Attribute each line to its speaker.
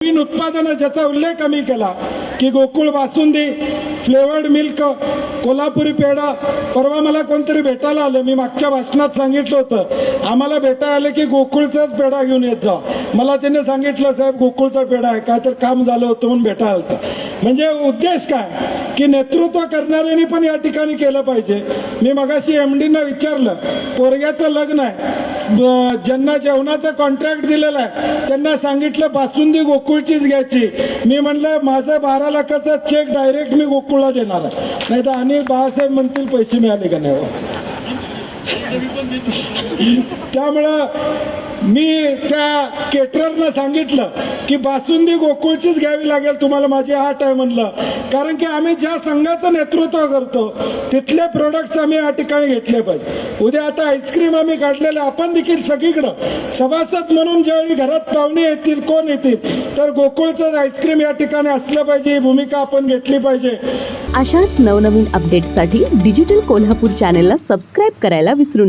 Speaker 1: नवीन उत्पादन ज्याचा उल्लेख आम्ही केला की गोकुळ बासुंदी, फ्लेवर्ड मिल्क, कोल्हापुरी पेढा. परवा मला कोणतरी भेटायला आलं, मी मागच्या भाषणात सांगितलं होतं आम्हाला भेटायला आलं की गोकुळचाच पेढा घेऊन येत जा. मला त्यांनी सांगितलं साहेब गोकुळचा पेढा आहे, काय तर काम झालं होतं म्हणून भेटायला आलं. म्हणजे उद्देश काय की नेतृत्व करणाऱ्यांनी पण या ठिकाणी केलं पाहिजे. मी मगाशी MD-ना विचारलं, पोरग्याचं लग्न आहे, ज्यांना जेवणाचा कॉन्ट्रॅक्ट दिलेला आहे त्यांना सांगितलं बासुंदी गोकुळचीच घ्यायची. मी म्हणलं माझं 12 लाखाचा चेक डायरेक्ट मी गोकुळला देणार आहे, नाही तर आणि बाळासाहेब म्हणतील पैसे मिळाले का नाही. त्यामुळं मी त्या केटररला सांगितलं की बासुंदी गोकुळचीच घ्यावी लागेल तुम्हाला, माझी आट आहे म्हणलं. कारण की आम्ही ज्या संघाचं नेतृत्व करतो तिथले प्रोडक्ट्स आम्ही या ठिकाणी घेतले पाहिजे. उद्या आता आईस्क्रीम आम्ही काढलेलं, आपण देखील सगळीकडं सभासद म्हणून ज्यावेळी घरात पाहुणे येतील, कोण येतील, तर गोकुळचं आईस्क्रीम या ठिकाणी असलं पाहिजे, ही भूमिका आपण घेतली पाहिजे.
Speaker 2: अशाच नवनवीन अपडेट्ससाठी डिजिटल कोल्हापूर चॅनेलला सबस्क्राईब करायला विसरू नका.